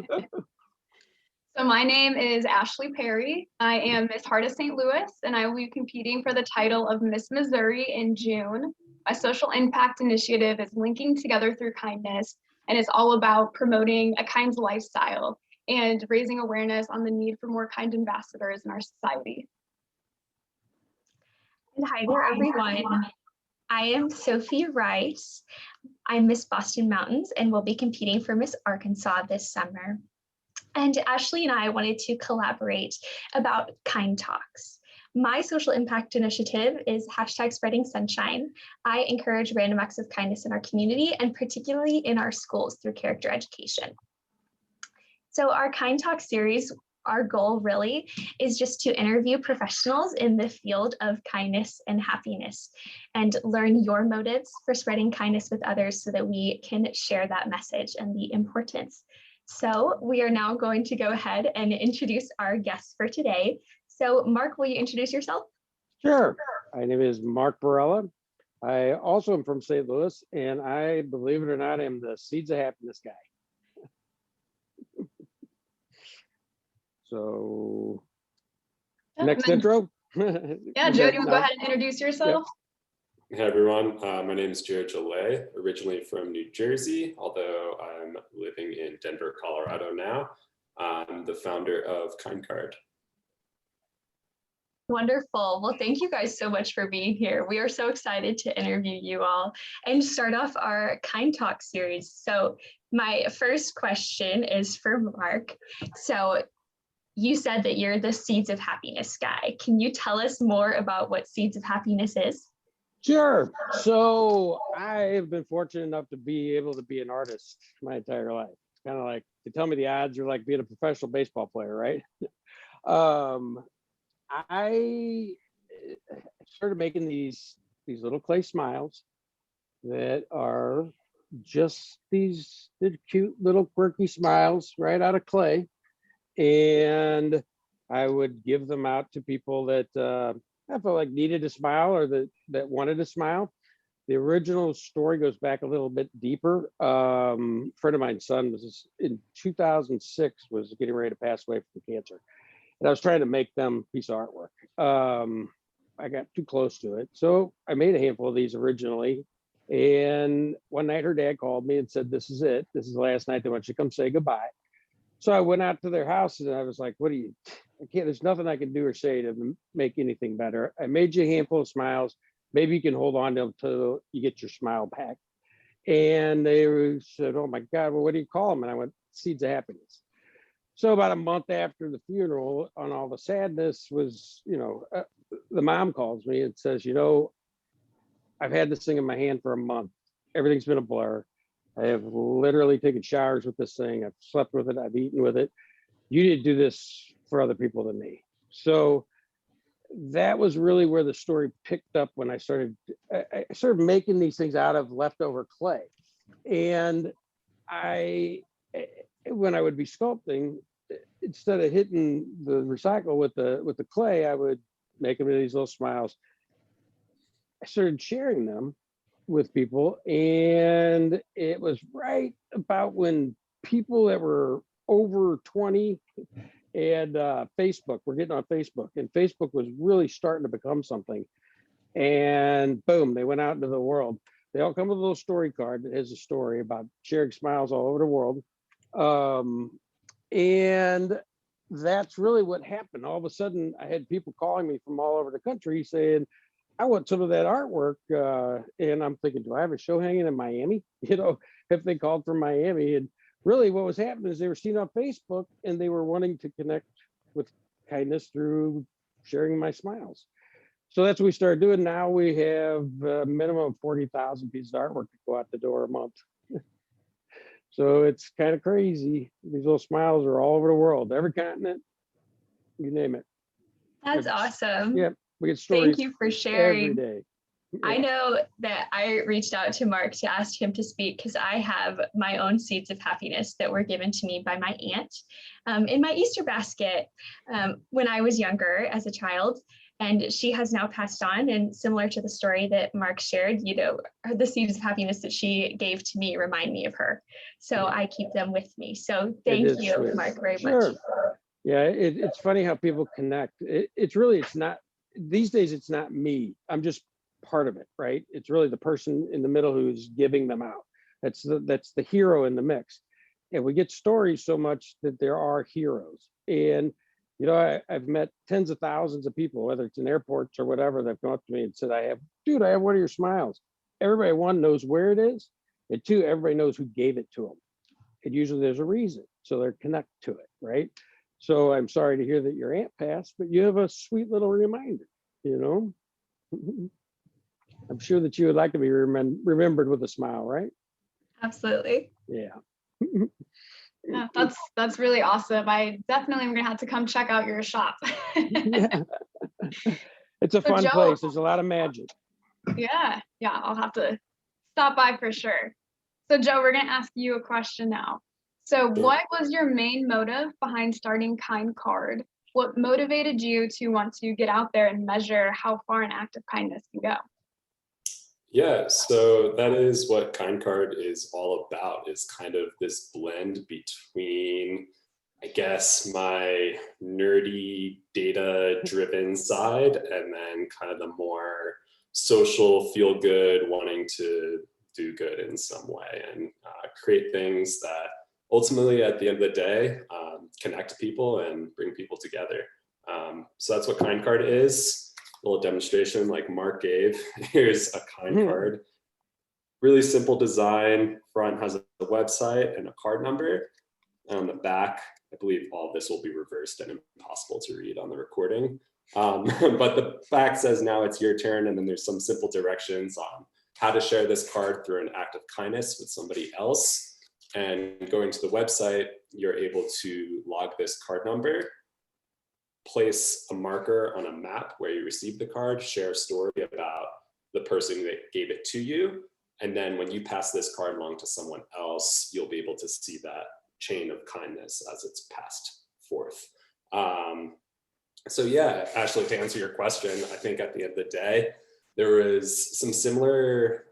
So my name is Ashley Perry. I am Miss Heart of St. Louis, and I will be competing for the title of Miss Missouri in June. My social impact initiative is linking together through kindness, and it's all about promoting a kind lifestyle and raising awareness on the need for more kind ambassadors in our society. And hi there, everyone. I am Sophie Reiss. I'm Miss Boston Mountains and will be competing for Miss Arkansas this summer. And Ashley and I wanted to collaborate about Kind Talks. My social impact initiative is #SpreadingSunshine. I encourage random acts of kindness in our community and particularly in our schools through character education. So our Kind Talk series, our goal really is just to interview professionals in the field of kindness and happiness and learn your motives for spreading kindness with others so that we can share that message and the importance. So we are now going to go ahead and introduce our guests for today. So Mark, will you introduce yourself? Sure. My name is Mark Borella. I also am from St. Louis, and I, believe it or not, am the Seeds of Happiness guy. So next intro. Yeah, Joe, do you want to go ahead and introduce yourself? Hey everyone, my name is Gelay, originally from New Jersey, although I'm living in Denver, Colorado now. I'm the founder of KindCard. Wonderful. Well, thank you guys so much for being here. We are so excited to interview you all and start off our Kind Talk series. So my first question is for Mark. So you said that you're the Seeds of Happiness guy. Can you tell us more about what Seeds of Happiness is? Sure. So I've been fortunate enough to be able to be an artist my entire life. It's kind of like, to tell me the odds are like being a professional baseball player, right? I started making these little clay smiles that are just these cute little quirky smiles right out of clay. And I would give them out to people that I felt like needed a smile or that wanted a smile. The original story goes back a little bit deeper. A friend of mine's son was in 2006 was getting ready to pass away from cancer. And I was trying to make them a piece of artwork. I got too close to it. So I made a handful of these originally. And one night her dad called me and said, this is it. This is the last night. They want you to come say goodbye. So I went out to their house and I was like, there's nothing I can do or say to make anything better. I made you a handful of smiles. Maybe you can hold on to them till you get your smile back. And they said, oh my God, well, what do you call them? And I went, Seeds of Happiness. So about a month after the funeral, on all the sadness was, the mom calls me and says, I've had this thing in my hand for a month. Everything's been a blur. I have literally taken showers with this thing. I've slept with it. I've eaten with it. You need to do this for other people than me. So that was really where the story picked up when I started making these things out of leftover clay. And when I would be sculpting, instead of hitting the recycle with the clay, I would make them into these little smiles. I started sharing them with people, and it was right about when people that were over 20 and Facebook, we're getting on Facebook, and Facebook was really starting to become something. And boom, they went out into the world. They all come with a little story card that has a story about sharing smiles all over the world. And that's really what happened. All of a sudden, I had people calling me from all over the country saying, I want some of that artwork. And I'm thinking, do I have a show hanging in Miami? If they called from Miami. And really what was happening is they were seeing on Facebook and they were wanting to connect with kindness through sharing my smiles. So that's what we started doing. Now we have a minimum of 40,000 pieces of artwork to go out the door a month. So it's kind of crazy. These little smiles are all over the world, every continent, you name it. That's awesome. Yeah. We get stories. Thank you for sharing. Every day. Yeah. I know that I reached out to Mark to ask him to speak because I have my own Seeds of Happiness that were given to me by my aunt in my Easter basket when I was younger as a child. And she has now passed on, and similar to the story that Mark shared, the seeds of happiness that she gave to me remind me of her. So I keep them with me. So thank you, sweet. Mark, very Sure. much. Yeah, it's funny how people connect. It's not, these days, it's not me. I'm just part of it, right? It's really the person in the middle who's giving them out. That's the hero in the mix. And we get stories so much that there are heroes. And, I've met tens of thousands of people, whether it's in airports or whatever, that come up to me and said, I have one of your smiles. Everybody, one, knows where it is. And two, everybody knows who gave it to them. And usually there's a reason. So they're connected to it, right? So I'm sorry to hear that your aunt passed, but you have a sweet little reminder, I'm sure that you would like to be remembered with a smile, right? Absolutely. Yeah. Yeah, that's really awesome. I definitely am gonna have to come check out your shop. Yeah. It's a So fun Joe- place. There's a lot of magic. Yeah, I'll have to stop by for sure. So Joe, we're gonna ask you a question now. So what was your main motive behind starting KindCard? What motivated you to want to get out there and measure how far an act of kindness can go? Yeah, so that is what KindCard is all about, is kind of this blend between, I guess, my nerdy data-driven side and then kind of the more social, feel-good, wanting to do good in some way and create things that ultimately, at the end of the day, connect people and bring people together. So that's what KindCard is. A little demonstration like Mark gave. Here's a KindCard. Really simple design. Front has a website and a card number. And on the back, I believe all of this will be reversed and impossible to read on the recording. But the back says, now it's your turn. And then there's some simple directions on how to share this card through an act of kindness with somebody else. And going to the website, you're able to log this card number, place a marker on a map where you received the card, share a story about the person that gave it to you. And then when you pass this card along to someone else, you'll be able to see that chain of kindness as it's passed forth. So yeah, Ashley, to answer your question, I think at the end of the day, there was some similar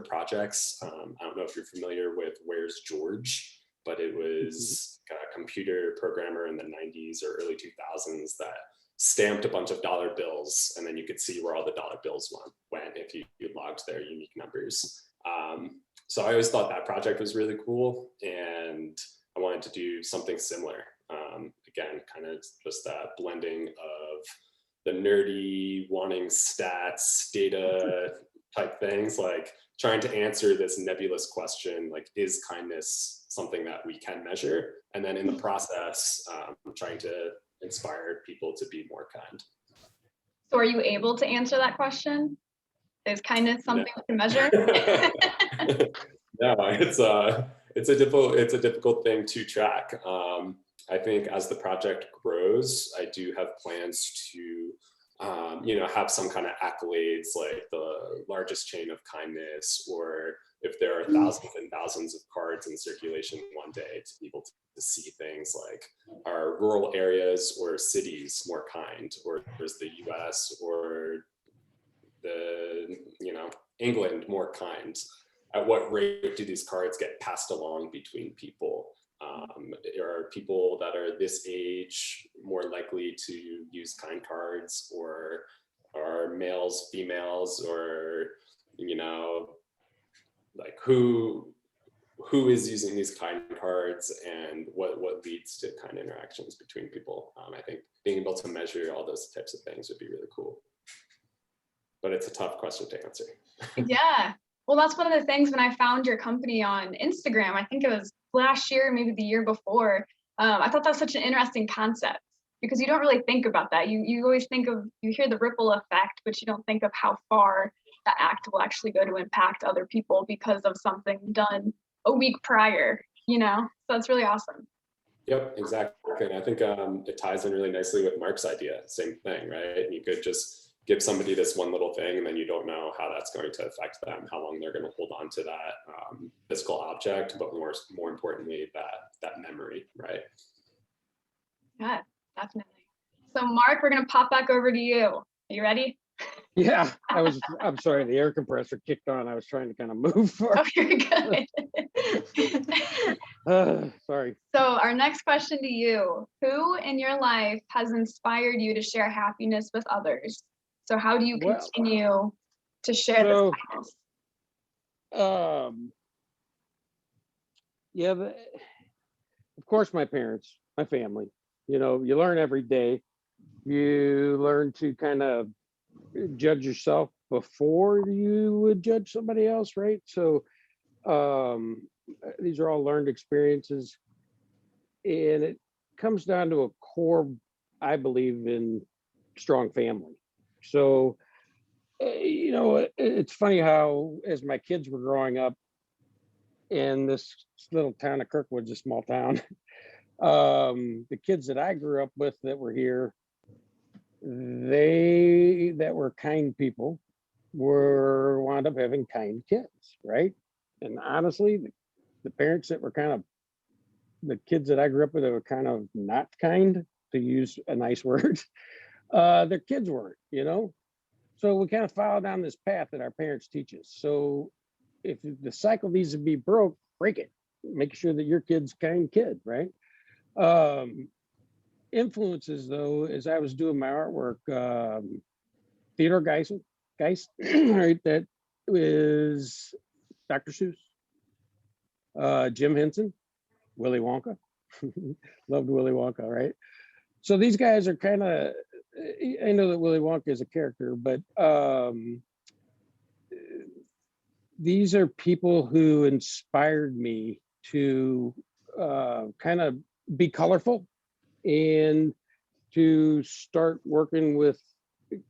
projects. I don't know if you're familiar with Where's George, but it was a computer programmer in the 90s or early 2000s that stamped a bunch of dollar bills, and then you could see where all the dollar bills went if you logged their unique numbers. So I always thought that project was really cool, and I wanted to do something similar. Again, kind of just that blending of the nerdy, wanting stats, data type things, like trying to answer this nebulous question, like, is kindness something that we can measure? And then in the process, trying to inspire people to be more kind. So are you able to answer that question? Is kindness something we can measure? No, it's a difficult thing to track. I think as the project grows, I do have plans to have some kind of accolades, like the largest chain of kindness, or if there are thousands and thousands of cards in circulation one day, to be able to see things like, are rural areas or cities more kind, or is the US or the England more kind? At what rate do these cards get passed along between people? Are people that are this age more likely to use kind cards, or are males, females, or like who is using these kind cards, and what leads to kind interactions between people? I think being able to measure all those types of things would be really cool, but it's a tough question to answer. Yeah. Well, that's one of the things when I found your company on Instagram, I think it was last year, maybe the year before. I thought that was such an interesting concept, because you don't really think about that. You always think of, you hear the ripple effect, but you don't think of how far that act will actually go to impact other people because of something done a week prior, So it's really awesome. Yep, exactly. And I think it ties in really nicely with Mark's idea. Same thing, right? And you could just give somebody this one little thing, and then you don't know how that's going to affect them, how long they're going to hold on to that physical object, but more importantly, that memory, right? Yeah, definitely. So Mark, we're going to pop back over to you. you ready? Yeah, I'm sorry, the air compressor kicked on. I was trying to kind of move for, Oh, you're good. sorry. So our next question to you, who in your life has inspired you to share happiness with others? So how do you Well, continue to share this so, happiness? Yeah, of course, my parents, my family, you know, you learn every day. You learn to kind of judge yourself before you would judge somebody else, right? So these are all learned experiences, and it comes down to a core, I believe, in strong family. So you know, it's funny how as my kids were growing up in this little town of Kirkwood's a small town, the kids that I grew up with that were here, they that were kind people were wound up having kind kids, right? And honestly, the parents that were kind of the kids that I grew up with that were kind of not kind, to use a nice word, their kids weren't, you know. So we kind of follow down this path that our parents teach us. So if the cycle needs to be broke, break it. Make sure that your kid's a kind kid, right? Influences though, as I was doing my artwork, Theodore Geist, right? That is Dr. Seuss, Jim Henson, Willy Wonka. Loved Willy Wonka, right? So these guys are kind of, I know that Willy Wonka is a character, but these are people who inspired me to kind of be colorful and to start working with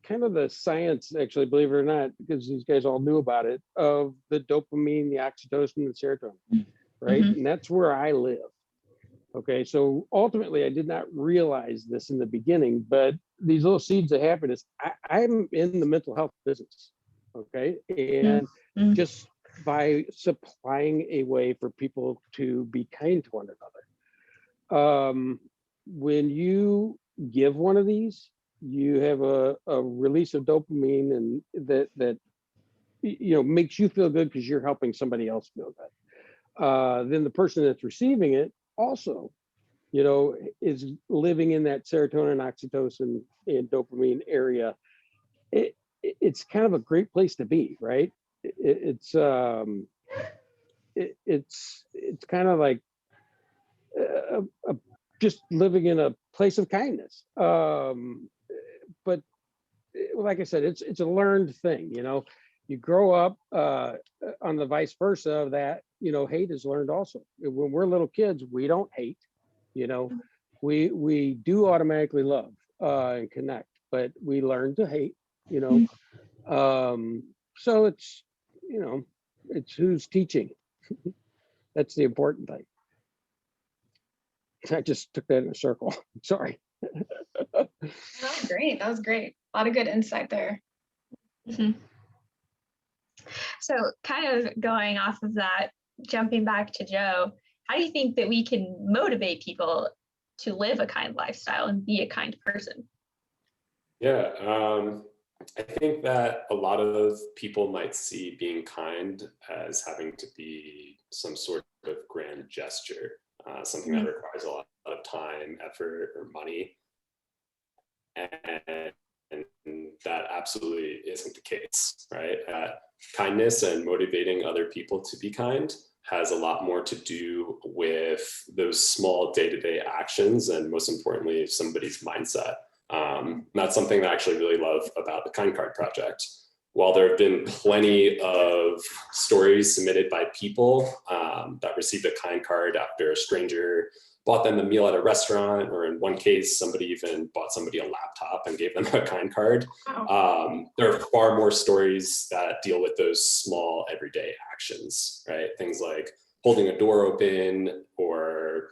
kind of the science, actually, believe it or not, because these guys all knew about it, of the dopamine, the oxytocin, the serotonin, right? Mhm. And that's where I live. Okay, so ultimately, I did not realize this in the beginning, but these little seeds of happiness, I'm in the mental health business. Okay, and Mhm. just by supplying a way for people to be kind to one another. When you give one of these, you have a release of dopamine, and that you know makes you feel good because you're helping somebody else feel good. Then the person that's receiving it also, you know, is living in that serotonin, oxytocin, and dopamine area. It's kind of a great place to be, right? It's kind of like just living in a place of kindness. But like I said, it's a learned thing. You know, you grow up on the vice versa of that. You know, hate is learned also. When we're little kids, we don't hate. You know, we do automatically love and connect, but we learn to hate. You know, so it's, you know, it's who's teaching. That's the important thing. I just took that in a circle. Sorry. That was great. That was great. A lot of good insight there. Mhm. So kind of going off of that, jumping back to Joe, how do you think that we can motivate people to live a kind lifestyle and be a kind person? Yeah, I think that a lot of people might see being kind as having to be some sort of grand gesture, something that requires a lot of time, effort, or money. And that absolutely isn't the case, right? Kindness and motivating other people to be kind has a lot more to do with those small day-to-day actions, and most importantly, somebody's mindset. That's something that I actually really love about the KindCard project. While there have been plenty of stories submitted by people that received a KindCard after a stranger bought them a meal at a restaurant, or in one case, somebody even bought somebody a laptop and gave them a KindCard. Wow. There are far more stories that deal with those small everyday actions, right? Things like holding a door open, or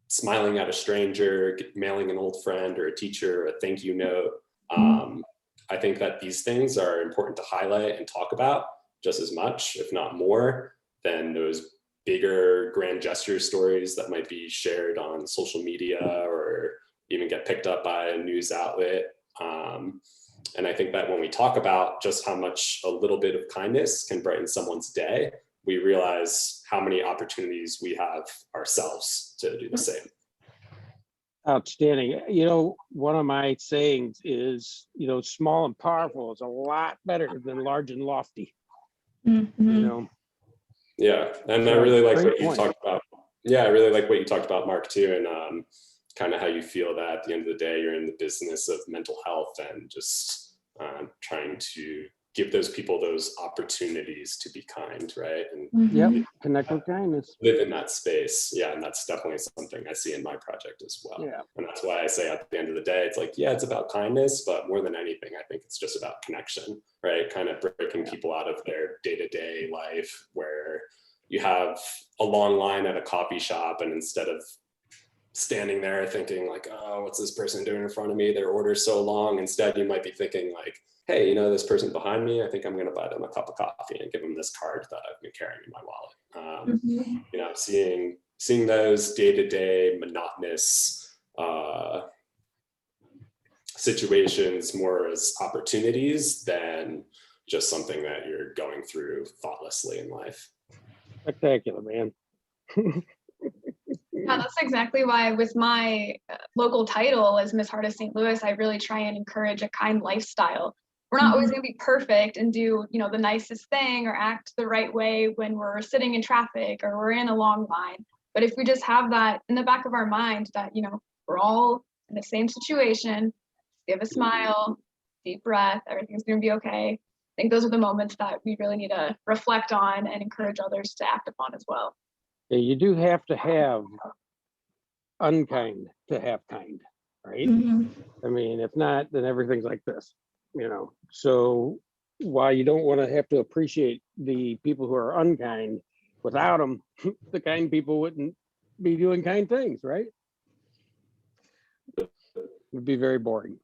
smiling at a stranger, mailing an old friend or a teacher a thank you note. I think that these things are important to highlight and talk about just as much, if not more, than those bigger grand gesture stories that might be shared on social media or even get picked up by a news outlet. And I think that when we talk about just how much a little bit of kindness can brighten someone's day, we realize how many opportunities we have ourselves to do the same. Outstanding. You know, one of my sayings is, you know, small and powerful is a lot better than large and lofty. You know. Yeah, and I So, really like great what you point. talked about. Yeah, I really like what you talked about, Mark, too, and kind of how you feel that at the end of the day, you're in the business of mental health and just trying to give those people those opportunities to be kind, right? And Yep, connect with kindness. live in that space. Yeah, and that's definitely something I see in my project as well. Yeah. And that's why I say at the end of the day, it's like, yeah, it's about kindness, but more than anything, I think it's just about connection, right? Kind of breaking people out of their day-to-day life where you have a long line at a coffee shop, and instead of standing there thinking like, oh, what's this person doing in front of me? Their order's so long. Instead, you might be thinking like, hey, you know, this person behind me, I think I'm going to buy them a cup of coffee and give them this card that I've been carrying in my wallet. You know, seeing those day-to-day monotonous situations more as opportunities than just something that you're going through thoughtlessly in life. Spectacular, man. Yeah, that's exactly why with my local title as Miss Heart of St. Louis, I really try and encourage a kind lifestyle. We're not always going to be perfect and do, you know, the nicest thing or act the right way when we're sitting in traffic or we're in a long line. But if we just have that in the back of our mind that, you know, we're all in the same situation, give a smile, deep breath, everything's going to be okay. I think those are the moments that we really need to reflect on and encourage others to act upon as well. Yeah, you do have to have unkind to have kind, right? I mean, if not, then everything's like this, you know. So while you don't want to have to appreciate the people who are unkind, without them, the kind people wouldn't be doing kind things, right? It would be very boring.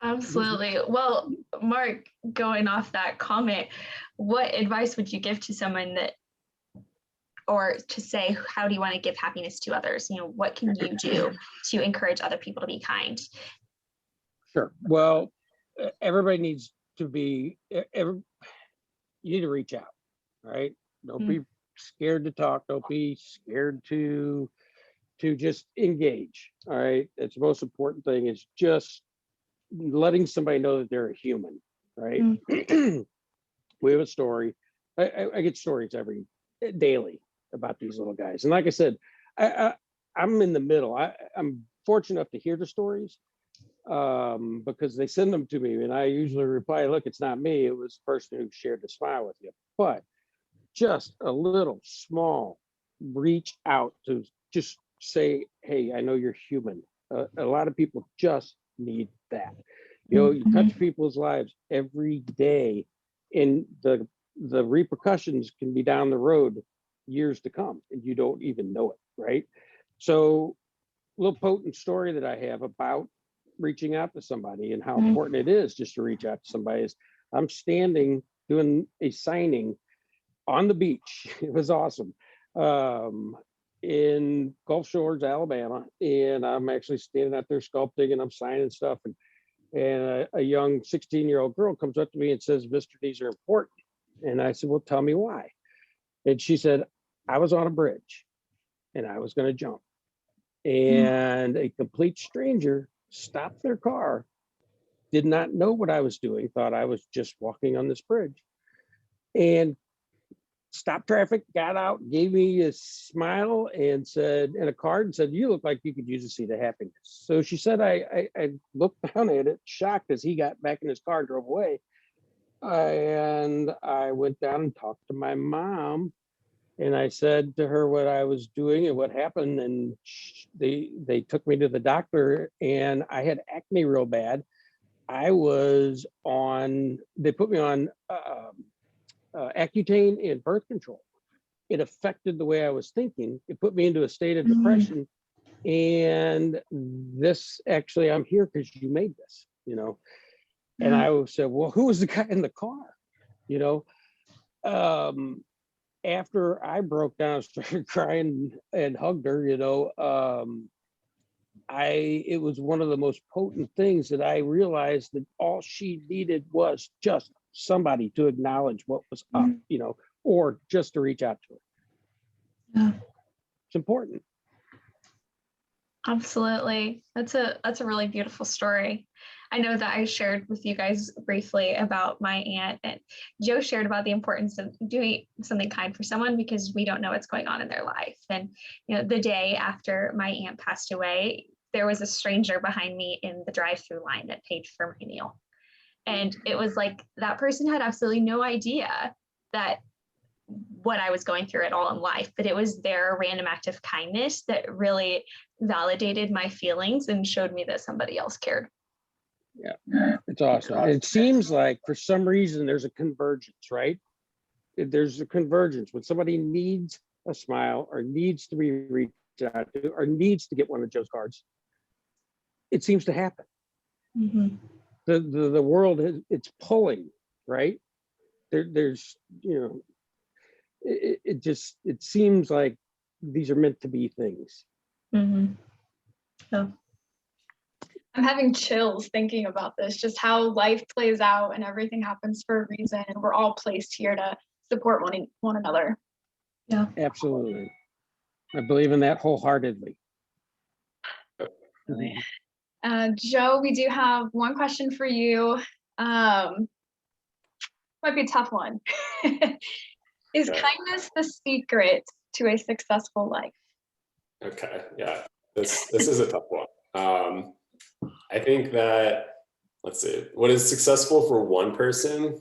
Absolutely. Well, Mark, going off that comment, what advice would you give to someone that, or to say, how do you want to give happiness to others? You know, what can you do to encourage other people to be kind? Sure. Well, everybody needs to be, you need to reach out, right? Don't be scared to talk. Don't be scared to just engage. All right. It's the most important thing is just letting somebody know that they're a human, right? We have a story. I get stories daily about these little guys. And like I said, I'm in the middle. I'm fortunate enough to hear the stories because they send them to me and I usually reply, look, it's not me. It was the person who shared the smile with you. But just a little small reach out to just say, hey, I know you're human. A lot of people just need that. You know, you touch people's lives every day, and the repercussions can be down the road years to come, and you don't even know it, right? So, a little potent story that I have about reaching out to somebody and how important it is just to reach out to somebody is I'm standing doing a signing on the beach. It was awesome. In Gulf Shores, Alabama, and I'm actually standing out there sculpting and I'm signing stuff. And a young 16-year-old girl comes up to me and says, Mr. These are important. And I said, well, tell me why. And she said, I was on a bridge and I was going to jump. And a complete stranger stopped their car, did not know what I was doing, thought I was just walking on this bridge, and stopped traffic, got out, gave me a smile and said, and a card, and said, you look like you could use a seat of happiness. So she said, I looked down at it, shocked as he got back in his car, drove away. And I went down and talked to my mom. And I said to her what I was doing and what happened. And they took me to the doctor and I had acne real bad. They put me on Accutane and birth control. It affected the way I was thinking. It put me into a state of depression. And this actually, I'm here because you made this, you know. And I said, well, who was the guy in the car? You know, after I broke down, started crying and hugged her, you know, it was one of the most potent things that I realized that all she needed was just somebody to acknowledge what was up, you know, or just to reach out to her. Yeah. It's important. Absolutely. That's a really beautiful story. I know that I shared with you guys briefly about my aunt, and Joe shared about the importance of doing something kind for someone because we don't know what's going on in their life. And you know, the day after my aunt passed away, there was a stranger behind me in the drive-through line that paid for my meal. And it was like that person had absolutely no idea that what I was going through at all in life, but it was their random act of kindness that really validated my feelings and showed me that somebody else cared. Yeah, it's awesome. It seems like for some reason there's a convergence, right? There's a convergence when somebody needs a smile or needs to be reached out to or needs to get one of Joe's cards. It seems to happen. Mm-hmm. The world it's pulling, right? There's, you know, it seems like these are meant to be things. Mm-hmm. So. I'm having chills thinking about this, just how life plays out and everything happens for a reason. And we're all placed here to support one another. Yeah, Absolutely. I believe in that wholeheartedly. Joe, we do have one question for you. Might be a tough one. Is kindness the secret to a successful life? Okay, yeah, this is a tough one. I think that, let's see, what is successful for one person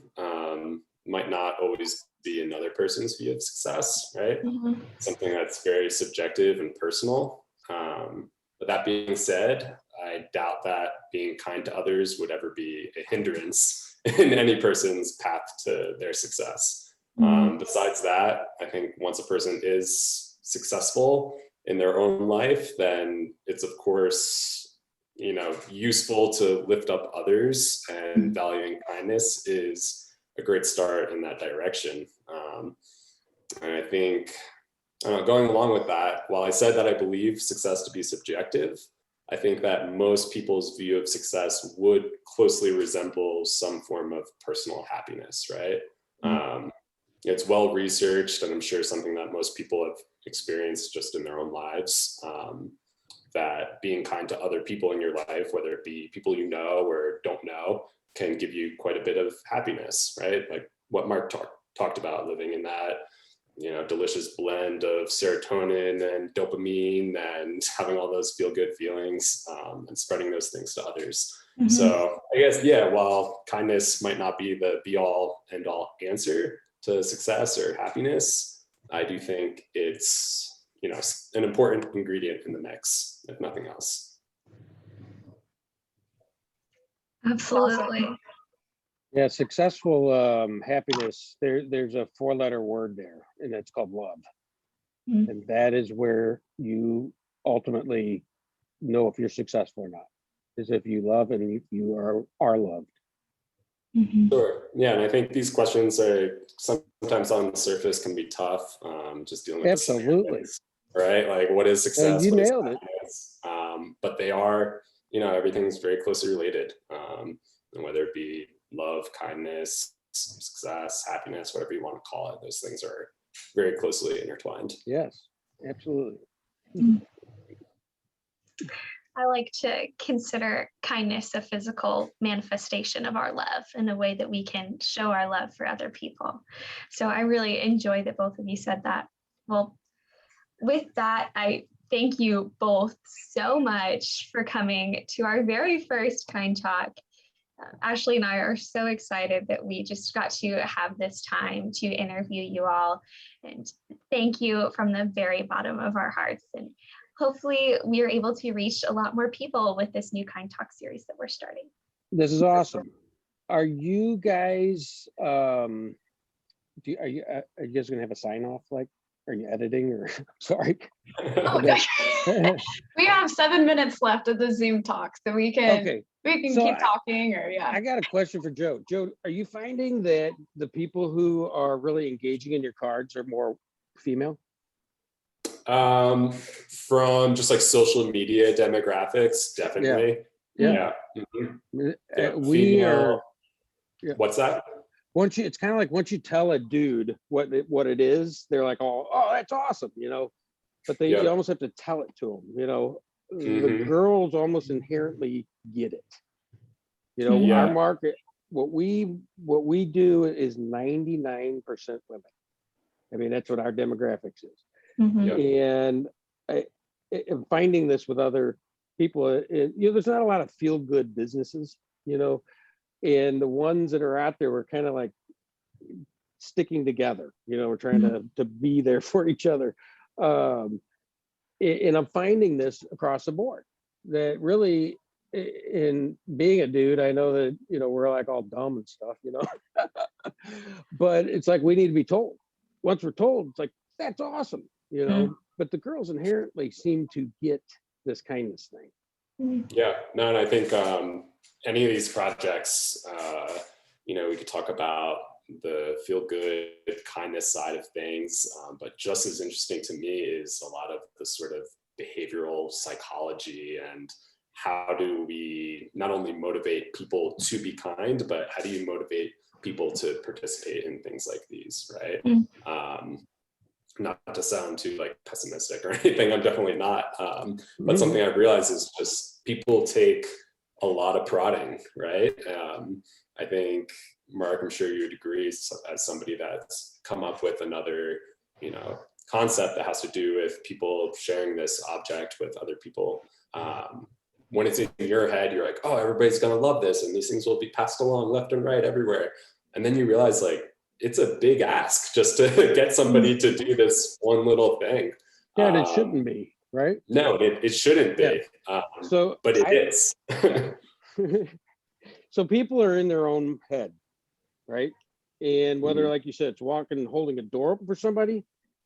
might not always be another person's view of success, right? mm-hmm. Something that's very subjective and personal. But that being said, I doubt that being kind to others would ever be a hindrance in any person's path to their success. Besides that, I think once a person is successful in their own life, then it's of course, you know, useful to lift up others, and valuing kindness is a great start in that direction. And I think, going along with that, while I said that I believe success to be subjective, I think that most people's view of success would closely resemble some form of personal happiness, right? It's well researched, and I'm sure something that most people have experienced just in their own lives, that being kind to other people in your life, whether it be people you know or don't know, can give you quite a bit of happiness, right? Like what Mark talked about, living in that, you know, delicious blend of serotonin and dopamine and having all those feel-good feelings, and spreading those things to others. Mm-hmm. So I guess, yeah, while kindness might not be the be-all end-all answer to success or happiness, I do think it's, you know, an important ingredient in the mix, if nothing else. Absolutely. Yeah, successful happiness, there's a 4-letter word there, and it's called love. And that is where you ultimately know if you're successful or not, is if you love and you are loved. Sure. Yeah, and I think these questions are sometimes on the surface can be tough, just dealing with Absolutely. right? Like, what is success? You What is nailed it. happiness? But they are, you know, everything's very closely related. And whether it be love, kindness, success, happiness, whatever you want to call it, those things are very closely intertwined. Yes, absolutely. I like to consider kindness a physical manifestation of our love and a way that we can show our love for other people. So I really enjoy that both of you said that. Well, with that, I thank you both so much for coming to our very first Kind Talk. Ashley and I are so excited that we just got to have this time to interview you all. And thank you from the very bottom of our hearts. And hopefully we are able to reach a lot more people with this new Kind Talk series that we're starting. This is awesome. Are you guys, are you guys gonna have a sign off? Like, are you editing or sorry? Oh, gosh. We have 7 minutes left of the Zoom talk, so we can keep talking, or yeah. I got a question for Joe. Joe, are you finding that the people who are really engaging in your cards are more female? From just like social media demographics, definitely. Yeah. Mhm. Yeah, We are. Yeah. What's that? It's kind of like once you tell a dude what it is, they're like, oh, that's awesome, But you almost have to tell it to them, The girls almost inherently get it. Our market, what we do is 99% women. I mean, that's what our demographics is. And I'm finding this with other people. There's not a lot of feel good businesses, and the ones that are out there were kind of like sticking together. We're trying to be there for each other. And I'm finding this across the board, that really, in being a dude, I know that, we're like all dumb and stuff, but it's like we need to be told. Once we're told, it's like, that's awesome, but the girls inherently seem to get this kindness thing. Yeah, no, and I think any of these projects, we could talk about the feel good kindness side of things, but just as interesting to me is a lot of the sort of behavioral psychology and how do we not only motivate people to be kind, but how do you motivate people to participate in things like these, right? Not to sound too like pessimistic or anything, I'm definitely not, but something I've realized is just people take a lot of prodding, right? I think, Mark, I'm sure you would agree, as somebody that's come up with another, concept that has to do with people sharing this object with other people. When it's in your head, you're like, oh, everybody's gonna love this, and these things will be passed along left and right everywhere. And then you realize, like, it's a big ask just to get somebody to do this one little thing. Yeah, and it shouldn't be, right? No, it shouldn't be. But it is. So people are in their own head, right? And whether, like you said, it's walking and holding a door open for somebody,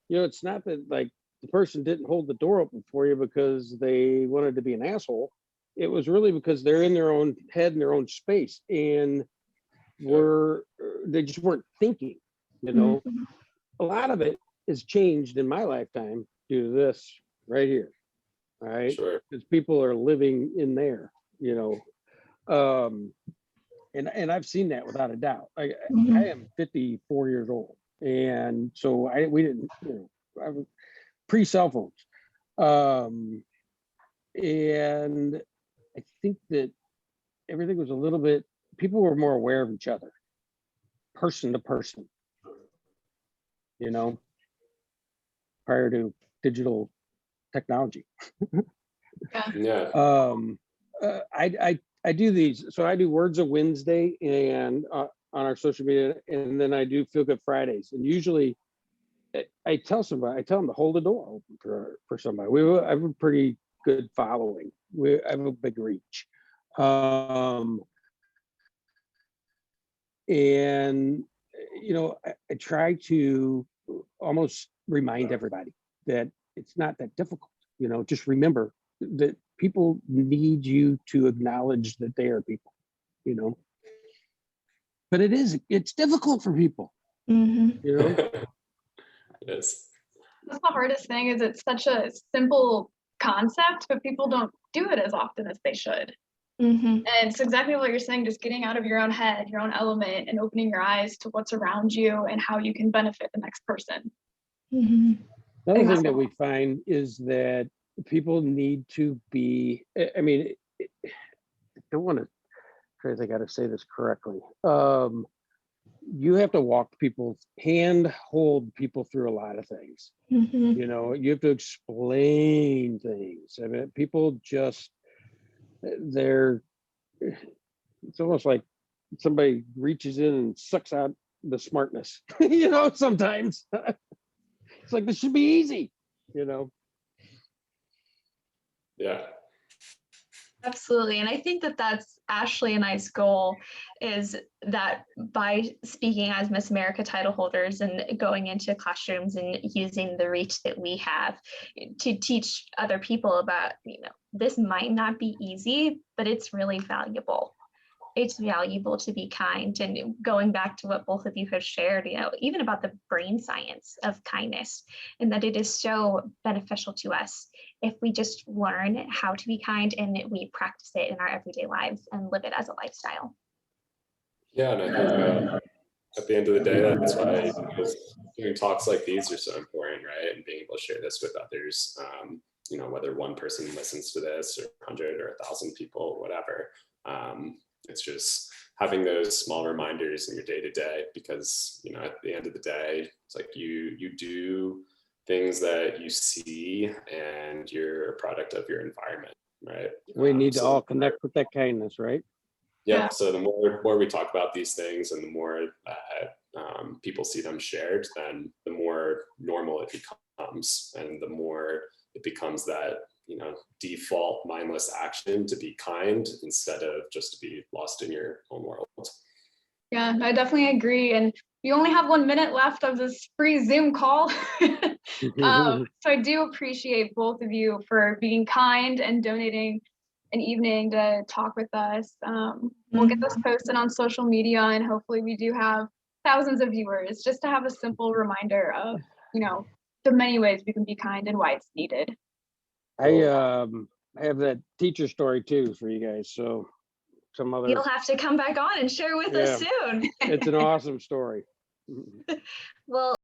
it's not that like the person didn't hold the door open for you because they wanted to be an asshole. It was really because they're in their own head in their own space, and they just weren't thinking. A lot of it has changed in my lifetime due to this right here. All right, Sure. because people are living in there, and I've seen that without a doubt. I am 54 years old, and so we didn't, I was pre-cell phones, and I think that everything was a little bit. People were more aware of each other, person to person, prior to digital technology. I do these. So I do Words of Wednesday and on our social media, and then I do Feel Good Fridays. And usually I tell them to hold the door open for somebody. I have a pretty good following. I have a big reach. And, I try to almost remind everybody that it's not that difficult. Just remember that people need you to acknowledge that they are people, but it's difficult for people. It is. That's the hardest thing, is it's such a simple concept, but people don't do it as often as they should. And it's exactly what you're saying, just getting out of your own head, your own element, and opening your eyes to what's around you and how you can benefit the next person. Another thing that we find is that people need to be, I mean, I don't want to try to think how to say this correctly. You have to walk people, hold people through a lot of things. You have to explain things. I mean, people just, it's almost like somebody reaches in and sucks out the smartness, sometimes. It's like, this should be easy, Yeah. Absolutely. And I think that that's Ashley and I's goal, is that by speaking as Miss America title holders and going into classrooms and using the reach that we have to teach other people about, this might not be easy, but it's really valuable. it's valuable to be kind. And going back to what both of you have shared, even about the brain science of kindness, and that it is so beneficial to us if we just learn how to be kind and we practice it in our everyday lives and live it as a lifestyle. Yeah, and I think at the end of the day, that's why doing talks like these are so important, right? And being able to share this with others, whether one person listens to this or 100 or 1,000 people, whatever. It's just having those small reminders in your day to day, because, at the end of the day, it's like you do things that you see and you're a product of your environment, right? We need to all connect with that kindness, right? Yeah. So the more we talk about these things and the more people see them shared, then the more normal it becomes, and the more it becomes that, default mindless action to be kind instead of just to be lost in your own world. Yeah, I definitely agree. And we only have 1 minute left of this free Zoom call. So I do appreciate both of you for being kind and donating an evening to talk with us. We'll get this posted on social media, and hopefully we do have thousands of viewers, just to have a simple reminder of, the many ways we can be kind and why it's needed. I have that teacher story too for you guys. So some other. You'll have to come back on and share with us soon. It's an awesome story. Well,